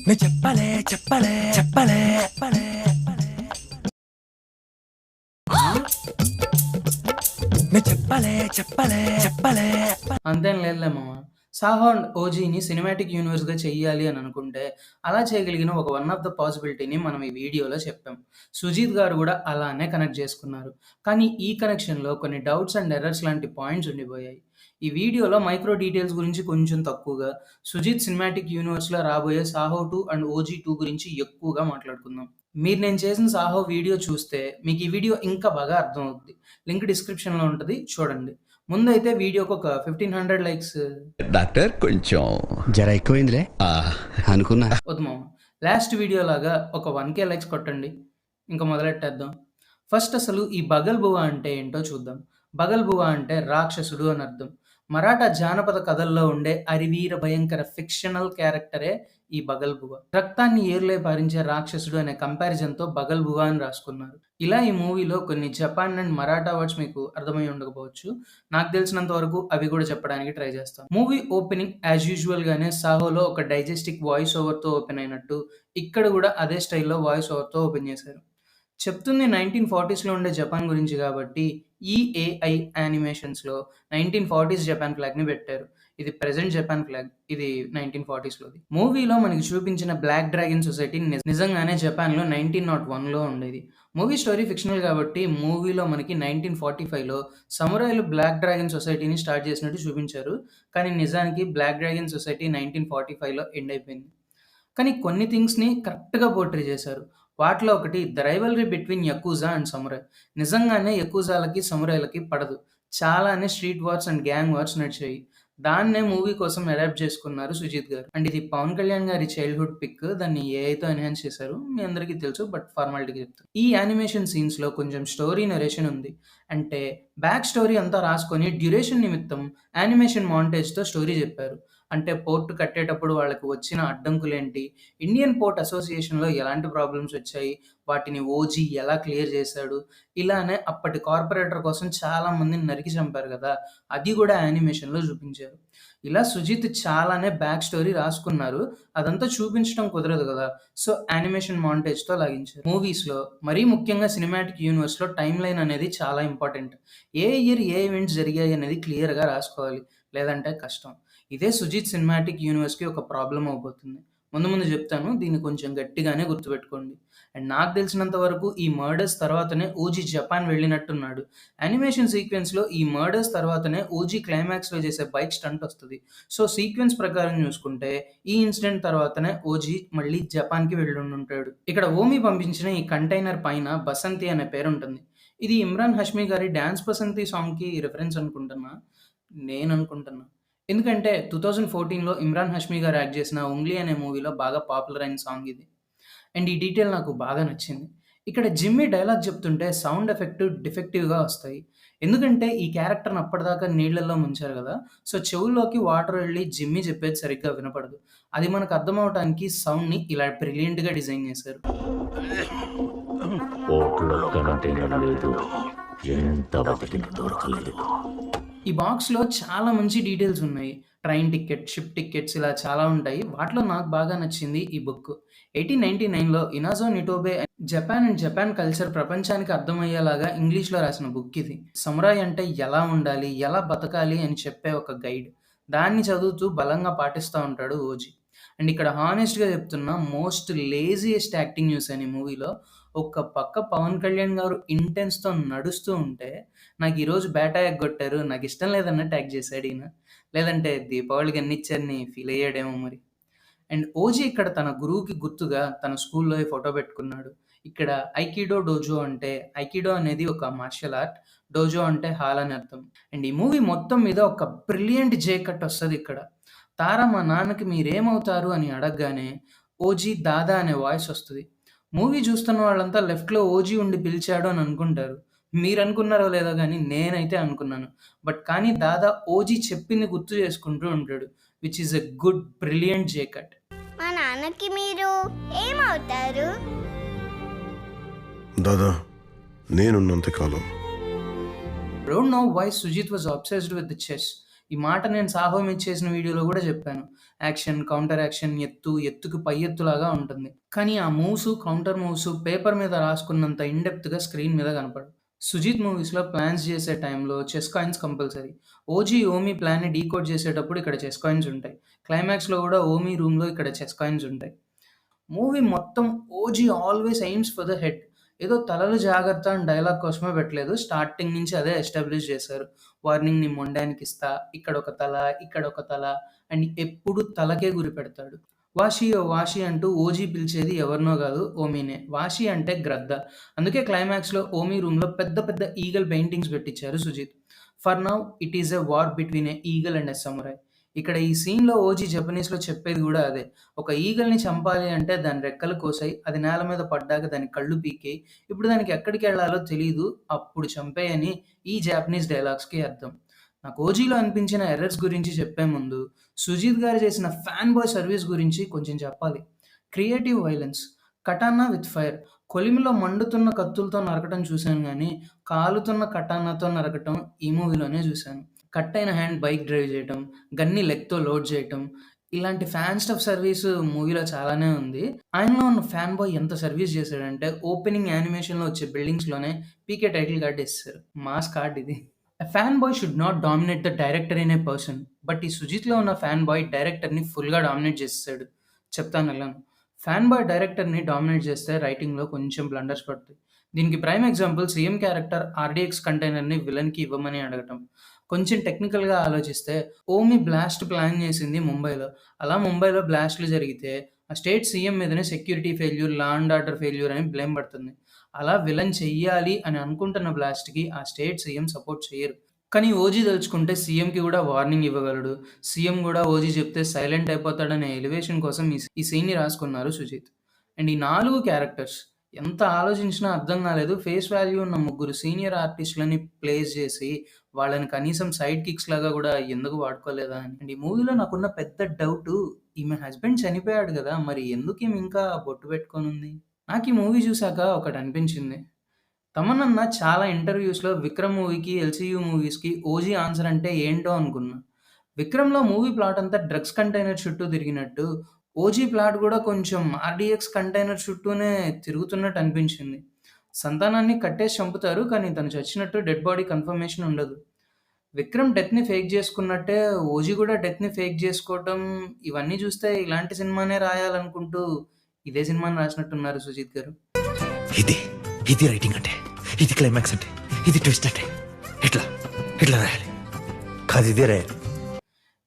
నే చెప్పలే చెప్పలే చెప్పలే చెప్పలే నే చెప్పలే చెప్పలే చెప్పలే అంతేం లేదులే మామ. 'సాహో అండ్ ఓజీని' సినిమాటిక్ యూనివర్స్‌గా చెయ్యాలి అని అనుకుంటే, అలా చేయగలిగిన ఒక వన్ ఆఫ్ ద పాసిబిలిటీని మనం ఈ వీడియోలో చెప్పాం. సుజీత్ గారు గూడా అలానే కనెక్ట్ చేసుకున్నారు. కానీ ఈ కనెక్షన్‌లో కొన్ని డౌట్స్ అండ్ ఎర్రర్స్ లాంటి పాయింట్స్ ఉండిపోయాయి. ఈ వీడియోలో మైక్రో డీటెయిల్స్ గురించి కొంచెం తక్కువగా, సుజీత్ సినిమాటిక్ యూనివర్స్‌లో రాబోయే 'సాహో 2' అండ్ 'ఓజీ 2' గురించి ఎక్కువగా మాట్లాడుకుందాం. మీరు నేను చేసిన 'సాహో' వీడియో చూస్తే మీకు ఈ వీడియో ఇంకా బాగా అర్థమవుద్ది. లింక్ డిస్క్రిప్షన్‌లో ఉంటది చూడండి. ముందైతే వీడియోకి ఒక 1500 లైక్స్ డాక్టర్ కొంచెం జర ఎక్కువైందిలే ఆ, అనుకున్నా. వద్దు మామ. లాస్ట్ వీడియో లాగా ఒక 1K లైక్స్ కొట్టండి. ఇంకా మొదలెట్టేద్దాం. ఫస్ట్ అసలు ఈ బగల్ బువ్వ అంటే ఏంటో చూద్దాం. బగల్ బువ్వ అంటే రాక్షసుడు అని అర్థం. మరాఠా జానపద కథల్లో ఉండే అరివీర భయంకర ఫిక్షనల్ క్యారెక్టరే ఈ బగల్ బువ్వ. రక్తాన్ని ఏరులై పారించే రాక్షసుడు అనే కంపారిజన్‌తో బగల్ బువ్వ అని రాసుకున్నారు. ఇలా ఈ మూవీలో కొన్ని జపాన్ అండ్ మరాఠా వర్డ్స్ మీకు అర్థమై ఉండకపోవచ్చు. నాకు తెలిసినంత వరకు అవి కూడా చెప్పడానికి ట్రై చేస్తాను. మూవీ ఓపెనింగ్ యాజ్ యూజువల్ గానే 'సాహోలో' ఒక డైజెస్టిక్ వాయిస్ ఓవర్‌తో ఓపెన్ అయినట్టు, ఇక్కడ కూడా అదే స్టైల్‌లో వాయిస్ ఓవర్‌తో ఓపెన్ చేశారు. చెప్తుంది 1940స్‌లో ఉండే జపాన్ గురించి కాబట్టి, ఈ ఏఐ యానిమేషన్స్‌లో 1940s జపాన్ ఫ్లాగ్‌ని పెట్టారు. ఇది ప్రెజెంట్ జపాన్ ఫ్లాగ్. ఇది 1940స్‌లోది. మూవీలో మనకి చూపించిన బ్లాక్ డ్రాగన్ సొసైటీ నిజంగానే జపాన్‌లో 1901లో ఉండేది. మూవీ స్టోరీ ఫిక్షనల్ కాబట్టి మూవీలో మనకి 1945లో సమురాయిలు బ్లాక్ డ్రాగన్ సొసైటీని స్టార్ట్ చేసినట్టు చూపించారు. కానీ నిజానికి బ్లాక్ డ్రాగన్ సొసైటీ 1945లో ఎండ్ అయిపోయింది. కానీ కొన్ని థింగ్స్‌ని కరెక్ట్‌గా పోర్ట్రే చేశారు. వాటిలో ఒకటి the rivalry between yakuza and samurai. నిజంగానే యకుజాలకి, సమురాయ్‌లకి పడదు. చాలానే street wars and gang wars నడిచాయి. దాన్నే మూవీ కోసం అడాప్ట్ చేసుకున్నారు సుజిత్ గారు. అండ్ ఇది పవన్ కళ్యాణ్ గారి చైల్డ్‌హుడ్ పిక్. దాన్ని ఏఐతో ఎన్హాన్స్ చేశారు. మీ అందరికీ తెలుసు. బట్ ఫార్మాలిటీకి చెప్తున్నా. ఈ యానిమేషన్ సీన్స్‌లో కొంచెం స్టోరీ నరేషన్ ఉంది. అంటే బ్యాక్ స్టోరీ అంతా రాసుకొని డ్యూరేషన్ నిమిత్తం యానిమేషన్ మాంటేజ్‌తో స్టోరీ చెప్పారు. అంటే పోర్ట్ కట్టేటప్పుడు వాళ్ళకి వచ్చిన అడ్డంకులేంటి? ఇండియన్ పోర్ట్ అసోసియేషన్‌లో ఎలాంటి ప్రాబ్లమ్స్ వచ్చాయి? వాటిని ఓజీ ఎలా క్లియర్ చేశాడు? ఇలానే అప్పటి కార్పొరేటర్ కోసం చాలా మందిని నరికి చంపారు గదా! అది గూడా యానిమేషన్‌లో చూపించారు. ఇలా సుజిత్ చాలానే బ్యాక్ స్టోరీ రాసుకున్నారు. అదంతా చూపించడం కుదరదు గదా! సో, యానిమేషన్ మాంటేజ్‌తో లాగించారు. మూవీస్‌లో మరీ ముఖ్యంగా సినిమాటిక్ యూనివర్స్‌లో టైమ్ లైన్ అనేది చాలా ఇంపార్టెంట్. ఏ ఇయర్ ఏ ఈవెంట్స్ జరిగాయి అనేది క్లియర్‌గా రాసుకోవాలి. లేదంటే కష్టం. ఇదే సుజిత్ సినిమాటిక్ యూనివర్స్‌కి ఒక ప్రాబ్లమ్ అవబోతుంది. ముందు ముందు చెప్తాను. దీన్ని కొంచెం గట్టిగానే గుర్తుపెట్టుకోండి. అండ్ నాకు తెలిసినంత వరకు ఈ మర్డర్స్ తర్వాతనే ఓజీ జపాన్ వెళ్ళినట్టున్నాడు. యానిమేషన్ సీక్వెన్స్‌లో ఈ మర్డర్స్ తర్వాతనే ఓజీ క్లైమాక్స్‌లో చేసే బైక్ స్టంట్ వస్తది. సో, సీక్వెన్స్ ప్రకారం చూసుకుంటే ఈ ఇన్సిడెంట్ తర్వాతనే ఓజీ మళ్ళీ జపాన్‌కి వెళ్ళుండుంటాడు. ఇక్కడ ఓమి పంపించిన ఈ కంటైనర్ పైన బసంతి అనే పేరుంటుంది. ఇది ఇమ్రాన్ హష్మీ గారి 'డాన్స్ బసంతి' సాంగ్‌కి రిఫరెన్స్ అనుకుంటున్నా. నేననుకుంటున్నా. ఎందుకంటే 2014లో ఇమ్రాన్ హష్మీ గారు యాక్ట్ చేసిన 'ఉంగ్లీ' అనే మూవీలో బాగా పాపులర్ అయిన సాంగ్ ఇది. అండ్ ఈ డీటెయిల్ నాకు బాగా నచ్చింది. ఇక్కడ జిమ్మీ డైలాగ్ చెప్తుంటే సౌండ్ ఎఫెక్ట్ డిఫెక్టివ్‌గా వస్తాయి. ఎందుకంటే ఈ క్యారెక్టర్‌ని అప్పటిదాకా నీళ్ళల్లో ముంచారు గదా! సో, చెవుల్లోకి వాటర్ వెళ్లి జిమ్మీ చెప్పేది సరిగ్గా వినపడదు. అది మనకు అర్థమవ్వటానికి సౌండ్‌ని ఇలా బ్రిలియంట్‌గా డిజైన్ చేశారు. పోర్టులో కంటైనర్ లేదు, ఎంత వెతికినా దొరకలేదు. ఈ బాక్స్‌లో చాలా మంచి డీటెయిల్స్ ఉన్నాయి. ట్రైన్ టికెట్, షిప్ టికెట్స్ ఇలా చాలా ఉంటాయి. వాటిలో నాకు బాగా నచ్చింది ఈ బుక్. 1899లో Inazo Nitobe Japan and Japan culture ప్రపంచానికి అర్థమయ్యేలాగా ఇంగ్లీష్‌లో రాసిన బుక్ ఇది. సమురాయ్ అంటే ఎలా ఉండాలి, ఎలా బతకాలి అని చెప్పే ఒక గైడ్. దాన్ని చదువుతూ బలంగా పాటిస్తా ఉంటాడు ఓజీ. అండ్ ఇక్కడ హానెస్ట్‌గా చెప్తున్నా మోస్ట్ లేజియెస్ట్ యాక్టింగ్ చూసాను ఈ మూవీలో. ఒక పక్క పవన్ కళ్యాణ్ గారు ఇంటెన్స్‌తో నడుస్తూ ఉంటే నాకు ఈరోజు బేటా ఎగ్గొట్టారు. నాకిష్టం లేదన్నట్టు యాక్ట్ చేశాడు ఈయన. లేదంటే దీపావళికి అన్నిచ్చారని ఫీల్ అయ్యాడేమో మరి. అండ్ ఓజీ ఇక్కడ తన గురువుకి గుర్తుగా తన స్కూల్‌లో ఈ ఫోటో పెట్టుకున్నాడు. ఇక్కడ ఐకిడో డోజో అంటే ఐకిడో అనేది ఒక మార్షియల్ ఆర్ట్. డోజో అంటే హాల్ అని అర్థం. అండ్ ఈ మూవీ మొత్తం మీద ఒక బ్రిలియంట్ జే కట్ వస్తది ఇక్కడ. తార మా నాన్నకి మీరేమవుతారు అని అడగగానే ఓజీ దాదా అనే వాయిస్ వస్తది. మూవీ చూస్తున్న వాళ్ళంతా లెఫ్ట్‌లో ఓజీ ఉండి పిలిచాడు అని అనుకుంటారు. మీరనుకున్నారో లేదో గానీ నేనైతే అనుకున్నాను. కానీ దాదా ఓజీ చెప్పింది గుర్తు చేసుకుంటూ ఉంటాడు. Which is a good brilliant J cut. మా నాన్నకి మీరు ఏమవుతారు? దాదా నేనున్నంత కాలం. I don't know why Sujit was obsessed with the chess. ఈ మాట నేను సాహో మిచ్ చేసిన వీడియోలో కూడా చెప్పాను. యాక్షన్, కౌంటర్ యాక్షన్, ఎత్తుకి పై ఎత్తులాగా ఉంటుంది. కానీ ఆ మూవ్స్, కౌంటర్ మూవ్స్ పేపర్ మీద రాసుకున్నంత ఇన్ డెప్త్‌గా స్క్రీన్ మీద కనపడవు. 'సుజీత్' మూవీస్‌లో ప్లాన్స్ చేసే టైంలో chess coins compulsory. 'OG' Omi ప్లాన్‌ని డీకోడ్ చేసేటప్పుడు ఇక్కడ చెస్ కాయిన్స్ ఉంటాయి. క్లైమాక్స్‌లో కూడా ఓమీ రూమ్‌లో ఇక్కడ చెస్ కాయిన్స్ ఉంటాయి. మూవీ మొత్తం 'OG always AIIMS for the head'. ఏదో తలలు జాగ్రత్త అని డైలాగ్ కోసమే పెట్టలేదు. స్టార్టింగ్ నుంచి అదే ఎస్టాబ్లిష్ చేశారు. వార్నింగ్ నీ మొండానికి ఇక్కడొక తల, ఇక్కడొక తల అండ్ ఎప్పుడు తలకే గురిపెడతాడు. వాషి ఓ వాషి అంటూ ఓజీ పిలిచేది ఎవరినో కాదు, ఓమీనే. వాషి అంటే గ్రద్ద. అందుకే క్లైమాక్స్‌లో ఓమీ రూమ్‌లో పెద్ద పెద్ద ఈగల్ పెయింటింగ్స్ పెట్టించారు Sujeeth. For now it is a war between a eagle and a samurai. ఇక్కడ ఈ సీన్‌లో ఓజీ జపనీస్‌లో చెప్పేది కూడా అదే. ఒక ఈగల్‌ని చంపాలి అంటే దాని రెక్కలు కోసేయి, అది నేల మీద పడ్డాక దాని కళ్ళు పీకేయి, ఇప్పుడు దానికి ఎక్కడికెళ్ళాలో తెలీదు, అప్పుడు చంపేయి అని ఈ జాపనీస్ డైలాగ్స్‌కి అర్థం. నాకు ఓజీలో అనిపించిన ఎర్రర్స్ గురించి చెప్పే ముందు, సుజీత్ గారు చేసిన ఫ్యాన్ బాయ్ సర్వీస్ గురించి కొంచెం చెప్పాలి. Creative violence, katana with fire. కొలిమిలో మండుతున్న కత్తులతో నరకటం చూశాను గానీ, కాలుతున్న కటానాతో నరకటం ఈ మూవీలోనే చూశాను. కట్ అయిన హ్యాండ్ బైక్ డ్రైవ్ చేయటం, గన్‌ని లెగ్‌తో లోడ్ చేయటం, ఇలాంటి ఫ్యాన్ స్టఫ్ సర్వీస్ మూవీలో చాలానే ఉంది. ఆయనలో ఉన్న ఫ్యాన్ బాయ్ ఎంత సర్వీస్ చేశాడంటే, ఓపెనింగ్ యానిమేషన్‌లో వచ్చే బిల్డింగ్స్‌లోనే పీకే టైటిల్ కార్డ్ ఇస్తారు. మాస్ కార్డ్ ఇది. A fan boy should not dominate the director in a person. But ఈ 'సుజిత్'లో ఉన్న ఫ్యాన్ బాయ్ డైరెక్టర్‌ని ఫుల్‌గా డామినేట్ చేసేసాడు. చెప్తాను ఎలానో. ఫ్యాన్ బాయ్ డైరెక్టర్‌ని డామినేట్ చేస్తే రైటింగ్‌లో కొంచెం బ్లండర్స్ పడతాయి. దీనికి prime example CM character RDX కంటైనర్‌ని విలన్‌కి ఇవ్వమని అడగటం. కొంచెం టెక్నికల్‌గా ఆలోచిస్తే ఓమీ బ్లాస్ట్ ప్లాన్ చేసింది ముంబైలో. అలా ముంబైలో బ్లాస్ట్‌లు జరిగితే ఆ స్టేట్ సీఎం మీదనే security failure, law and order failure అని బ్లేమ్ పడుతుంది. అలా విలన్ చెయ్యాలి అని అనుకుంటున్న బ్లాస్ట్‌కి ఆ స్టేట్ సీఎం సపోర్ట్ చెయ్యరు. కానీ ఓజీ దలుచుకుంటే సీఎంకి కూడా వార్నింగ్ ఇవ్వగలడు. సీఎం కూడా ఓజీ చెప్తే సైలెంట్ అయిపోతాడనే ఎలివేషన్ కోసం ఈ సీన్‌ని రాసుకున్నారు సుజిత్. అండ్ ఈ 4 క్యారెక్టర్స్ ఎంత ఆలోచించినా అర్థం కాలేదు. ఫేస్ వాల్యూ ఉన్న ముగ్గురు సీనియర్ ఆర్టిస్ట్‌లని ప్లేస్ చేసి వాళ్ళని కనీసం సైడ్ కిక్స్ లాగా కూడా ఎందుకు వాడుకోలేదా అని. అండ్ ఈ మూవీలో నాకున్న పెద్ద డౌటు, ఈమె హస్బెండ్ చనిపోయాడు కదా! మరి ఎందుకు ఈమె ఇంకా బొట్టు పెట్టుకొనుంది? నాకు ఈ మూవీ చూసాక ఒకటి అనిపించింది. తమన్నన్న చాలా ఇంటర్వ్యూస్‌లో 'విక్రమ్' మూవీకి, ఎల్‌సీయూ మూవీస్‌కి ఓజీ ఆన్సర్ అంటే ఏంటో అనుకున్నా. 'విక్రమ్‌లో' మూవీ ప్లాట్ అంతా డ్రగ్స్ కంటైనర్ చుట్టూ తిరిగినట్టు, ఓజీ ప్లాట్ కూడా కొంచెం ఆర్‌డీఎక్స్ కంటైనర్ చుట్టూనే తిరుగుతున్నట్టు అనిపించింది. సంతానాన్ని కట్టేసి చంపుతారు. కానీ తను చచ్చినట్టు డెడ్ బాడీ కన్ఫర్మేషన్ ఉండదు. విక్రమ్ డెత్‌ని ఫేక్ చేసుకున్నట్టే ఓజీ కూడా డెత్‌ని ఫేక్ చేసుకోవటం, ఇవన్నీ చూస్తే ఇలాంటి సినిమానే రాయాలనుకుంటూ ఇదే సినిమాని రాసినట్టున్నారు సుజిత్ గారు. ఇది ఇది రైటింగ్ అంటే, ఇది క్లైమాక్స్ అంటే, ఇది ట్విస్ట్ అంటే ఇట్లా ఇట్లా రాయాలి కాదు, ఇదే రాయాలి.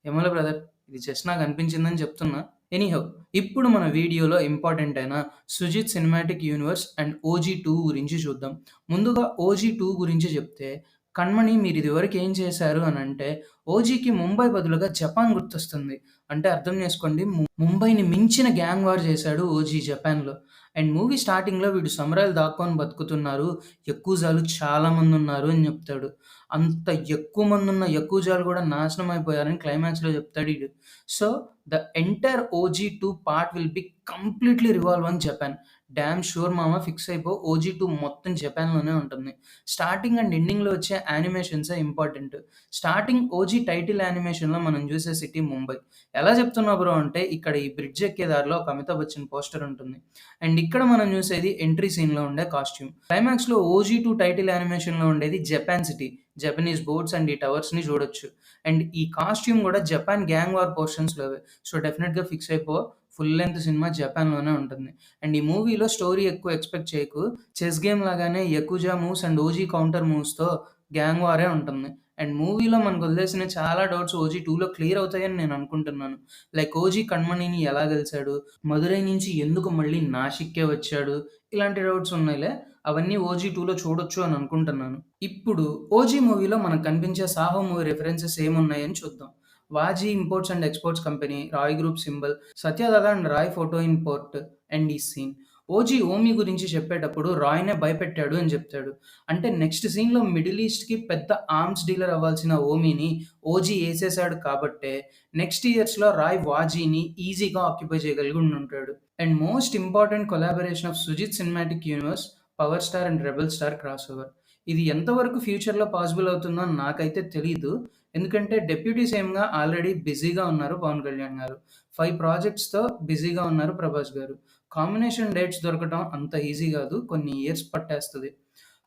ఏమోలే బ్రదర్, ఇది జస్ట్ నాకు అనిపించిందని చెప్తున్నా. ఎనీహౌ, ఇప్పుడు మన వీడియోలో ఇంపార్టెంట్ అయిన 'Sujeeth cinematic universe' and 'OG 2' గురించి చూద్దాం. ముందుగా 'ఓజీ 2' గురించి చెప్తే, కణ్మణి మీరు ఇదివరకు ఏం చేశారు అని అంటే, ఓజీకి ముంబై బదులుగా జపాన్ గుర్తొస్తుంది. అంటే అర్థం చేసుకోండి, ముంబైని మించిన గ్యాంగ్ వార్ చేశాడు ఓజీ జపాన్‌లో. అండ్ మూవీ స్టార్టింగ్‌లో వీడు సమురాయిలు దాక్కొని బతుకుతున్నారు, యకుజాలు చాలా మంది ఉన్నారు అని చెప్తాడు. అంత ఎక్కువ మందున్న యకుజాలు కూడా నాశనం అయిపోయారని క్లైమాక్స్‌లో చెప్తాడు ఈడు. So, the entire 'OG 2' part will be completely revolve on Japan. Dam sure మామ, ఫిక్స్ అయిపో. 'ఓజీ 2' మొత్తం జపాన్‌లోనే ఉంటుంది. స్టార్టింగ్ అండ్ ఎండింగ్‌లో వచ్చే యానిమేషన్సే ఇంపార్టెంట్. స్టార్టింగ్ 'ఓజీ' టైటిల్ యానిమేషన్‌లో మనం చూసే సిటీ ముంబై. ఎలా చెప్తున్నావు బ్రో అంటే, ఇక్కడ ఈ బ్రిడ్జ్ ఎక్కే దారిలో ఒక అమితాబ్ బచ్చన్ పోస్టర్ ఉంటుంది. అండ్ ఇక్కడ మనం చూసేది ఎంట్రీ సీన్‌లో ఉండే కాస్ట్యూమ్. క్లైమాక్స్‌లో 'ఓజీ 2' టైటిల్ యానిమేషన్‌లో ఉండేది Japan city. Japanese boats and ఈ టవర్స్‌ని చూడొచ్చు. అండ్ ఈ కాస్ట్యూమ్ కూడా జపాన్ గ్యాంగ్ వార్ పోర్షన్స్‌లోవే. సో, డెఫినిట్‌గా ఫిక్స్ అయిపో. ఫుల్ లెంగ్త్ సినిమా జపాన్‌లోనే ఉంటుంది. అండ్ ఈ మూవీలో స్టోరీ ఎక్కువ ఎక్స్‌పెక్ట్ చేయకు. చెస్ గేమ్ లాగానే yakuza moves and OG counter మూవ్స్‌తో గ్యాంగ్ వారే ఉంటుంది. అండ్ మూవీలో మనకు వదిలేసిన చాలా డౌట్స్ 'ఓజీ 2'లో క్లియర్ అవుతాయని నేను అనుకుంటున్నాను. లైక్ ఓజీ కణ్మణిని ఎలా గెలిచాడు? మదురై నుంచి ఎందుకు మళ్ళీ నాసిక్కే వచ్చాడు? ఇలాంటి డౌట్స్ ఉన్నాయిలే. అవన్నీ 'ఓజీ 2'లో చూడొచ్చు అని అనుకుంటున్నాను. ఇప్పుడు 'ఓజీ' మూవీలో మనకు కనిపించే 'సాహో' మూవీ రిఫరెన్సెస్ ఏమున్నాయని చూద్దాం. Vaaji imports and exports company, Roy group symbol, Satyadada and Roy photo in port and ఈ సీన్. ఓజీ ఓమీ గురించి చెప్పేటప్పుడు రాయ్‌నే భయపెట్టాడు అని చెప్తాడు. అంటే నెక్స్ట్ సీన్‌లో మిడిల్ ఈస్ట్‌కి పెద్ద ఆర్మ్స్ డీలర్ అవ్వాల్సిన ఓమీని ఓజీ ఏసేసాడు కాబట్టే నెక్స్ట్ ఇయర్స్‌లో రాయ్ వాజీని ఈజీగా ఆక్యుపై చేయగలిగి ఉండుంటాడు. And most important collaboration of 'Sujeeth cinematic universe', 'power star' and 'rebel star' cross over. ఇది ఎంతవరకు ఫ్యూచర్‌లో పాసిబుల్ అవుతుందో నాకైతే తెలీదు. ఎందుకంటే డిప్యూటీ సీఎంగా ఆల్రెడీ బిజీగా ఉన్నారు పవన్ కళ్యాణ్ గారు. 5 ప్రాజెక్ట్స్‌తో బిజీగా ఉన్నారు ప్రభాస్ గారు. కాంబినేషన్ డేట్స్ దొరకటం అంత ఈజీ గాదు. కొన్ని ఇయర్స్ పట్టేస్తది.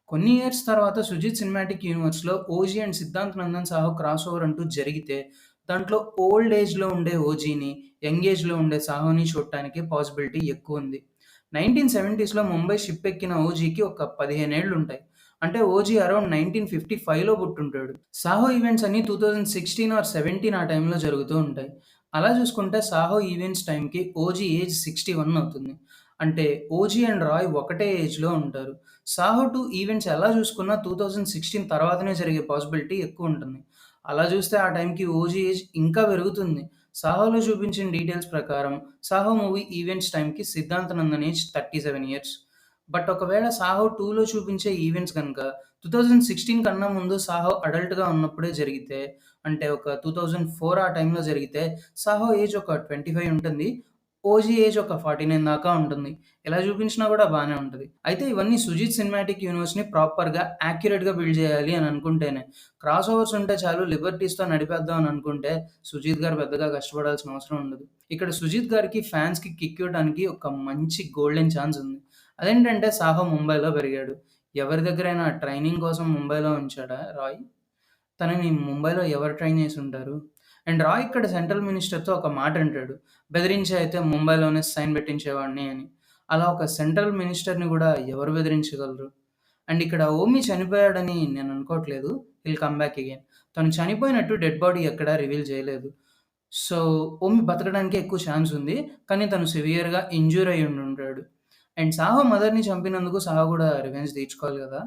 కొన్ని ఇయర్స్ తర్వాత 'సుజిత్ సినిమాటిక్ యూనివర్స్‌లో' 'OG' and 'Siddhanth Nandan Saaho' cross over అంటూ జరిగితే, దాంట్లో ఓల్డ్ ఏజ్‌లో ఉండే 'ఓజీని', యంగ్ ఏజ్‌లో ఉండే 'సాహోని' చూడటానికి పాసిబిలిటీ ఎక్కువుంది. 1970స్‌లో ముంబై షిప్ ఎక్కిన 'ఓజీకి' ఒక 15 ఏళ్లుంటాయి. అంటే 'ఓజీ' అరౌండ్ 1955లో పుట్టుంటాడు. 'సాహో' ఈవెంట్స్ అన్నీ 2016 ఆర్ 17 ఆ టైంలో జరుగుతూ ఉంటాయి. అలా చూసుకుంటే 'సాహో' ఈవెంట్స్ టైంకి 'ఓజీ' ఏజ్ 61 అవుతుంది. అంటే 'ఓజీ' అండ్ 'రాయ్' ఒకటే ఏజ్‌లో ఉంటారు. 'సాహో 2' ఈవెంట్స్ ఎలా చూసుకున్నా 2016 తర్వాతనే జరిగే పాసిబిలిటీ ఎక్కువుంటుంది. అలా చూస్తే ఆ టైంకి 'ఓజీ' ఏజ్ ఇంకా పెరుగుతుంది. 'సాహోలో' చూపించిన డీటెయిల్స్ ప్రకారం 'సాహో' మూవీ ఈవెంట్స్ టైంకి 'Siddhant Nandan' age 37 years. But ఒకవేళ 'సాహో 2'లో చూపించే ఈవెంట్స్ గనక 2016 కన్నా ముందు 'సాహో' అడల్ట్‌గా ఉన్నప్పుడే జరిగితే, అంటే ఒక 2004 ఆ టైంలో జరిగితే 'సాహో' ఏజ్ ఒక 25 ఉంటుంది. 'ఓజీ' ఏజ్ ఒక 49 దాకా ఉంటుంది. ఇలా చూపించినా కూడా బానే ఉంటది. అయితే ఇవన్నీ 'సుజిత్ సినిమాటిక్ యూనివర్స్‌ని' ప్రాపర్‌గా, యాక్యురేట్‌గా బిల్డ్ చేయాలి అని అనుకుంటేనే. క్రాస్ ఓవర్స్ ఉంటే చాలు లిబర్టీస్‌తో నడిపేద్దాం అని అనుకుంటే 'సుజిత్' గారు పెద్దగా కష్టపడాల్సిన అవసరం ఉండదు. ఇక్కడ 'సుజిత్' గారికి ఫ్యాన్స్‌కి కిక్ ఇవ్వడానికి ఒక మంచి గోల్డెన్ ఛాన్స్ ఉంది. అదేంటంటే 'సాహో' ముంబైలో పెరిగాడు. ఎవరి దగ్గరైనా ట్రైనింగ్ కోసం ముంబైలో ఉంచాడా 'రాయ్'? తనని ముంబైలో ఎవరు ట్రైన్ చేసుంటారు? అండ్ 'రాయ్' ఇక్కడ సెంట్రల్ మినిస్టర్‌తో ఒక మాట అంటాడు. బెదిరించి అయితే ముంబైలోనే సైన్ పెట్టించేవాడిని అని. అలా ఒక సెంట్రల్ మినిస్టర్‌ని గూడా ఎవరు బెదిరించగలరు? అండ్ ఇక్కడ 'ఓమి' చనిపోయాడని నేను అనుకోవట్లేదు. He'll come back again. తను చనిపోయినట్టు డెడ్ బాడీ ఎక్కడా రివీల్ చేయలేదు. సో, 'ఓమి' బతకడానికే ఎక్కువ ఛాన్స్ ఉంది. కానీ తను సివియర్‌గా ఇంజ్యూర్ అయ్యి ఉండుంటాడు. అండ్ 'సాహో' మదర్‌ని చంపినందుకు 'సాహో' గూడా రివెంజ్ తీర్చుకోవాలి గదా!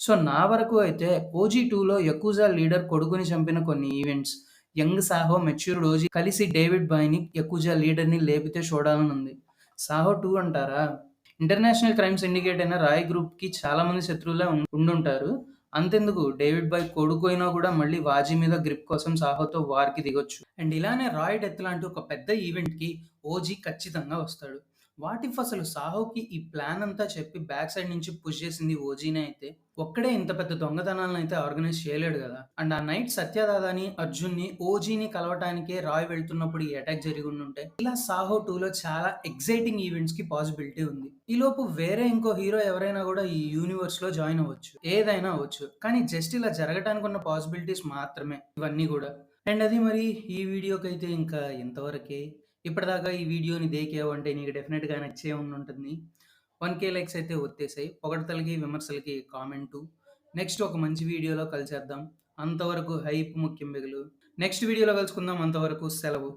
సో, నా వరకు అయితే 'ఓజీ 2'లో యకుజా లీడర్ కొడుకుని చంపిన కొన్ని events, young 'Saaho', matured 'OG' కలిసి డేవిడ్ బాయ్‌ని, యకుజా లీడర్‌ని లేపితే చూడాలనుంది. 'సాహో 2' అంటారా? ఇంటర్నేషనల్ క్రైమ్ సిండికేట్ అయిన 'రాయ్' గ్రూప్‌కి చాలా మంది శత్రువులే ఉండుంటారు. అంతెందుకు డేవిడ్ బాయ్ కొడుకు అయినా గూడా మళ్ళీ 'వాజీ' మీద గ్రిప్ కోసం 'సాహో'తో వార్‌కి దిగొచ్చు. అండ్ ఇలానే 'రాయ్' డెత్ లాంటి ఒక పెద్ద ఈవెంట్‌కి 'ఓజీ' ఖచ్చితంగా వస్తాడు. వాట్ ఇఫ్ అసలు 'సాహో'కి ఈ ప్లాన్ అంతా చెప్పి బ్యాక్ సైడ్ నుంచి పుష్ చేసింది 'ఓజీనే' అయితే, ఒక్కడే ఇంత పెద్ద దొంగతనాలనైతే ఆర్గనైజ్ చేయలేడు గదా! అండ్ ఆ నైట్ సత్యదాదాని, అర్జున్‌ని, 'ఓజీని' కలవటానికే 'రాయ్' వెళ్తున్నప్పుడు ఈ అటాక్ జరిగుండుంటే, ఇలా 'సాహో 2'లో చాలా ఎక్సైటింగ్ ఈవెంట్స్‌కి పాసిబిలిటీ ఉంది. ఈలోపు వేరే ఇంకో హీరో ఎవరైనా గూడా ఈ యూనివర్స్‌లో జాయిన్ అవ్వచ్చు. ఏదైనా అవ్వచ్చు. కానీ జస్ట్ ఇలా జరగటానికి ఉన్న పాసిబిలిటీస్ మాత్రమే ఇవన్నీ గూడా. అండ్ అది మరి ఈ వీడియోకైతే ఇంకా ఇంతవరకే. ఇప్పటిదాకా ఈ వీడియోని దేకావు అంటే నీకు డెఫినెట్‌గా నచ్చే ఉండుంటుంది. 1,000 లైక్స్ అయితే ఒత్తేసాయి. పొగడ్తలకి, విమర్శలకి కామెంటు. నెక్స్ట్ ఒక మంచి వీడియోలో కలిసేద్దాం. అంతవరకు హైప్ ముఖ్యం బిగులు. నెక్స్ట్ వీడియోలో కలుసుకుందాం. అంతవరకు సెలవు.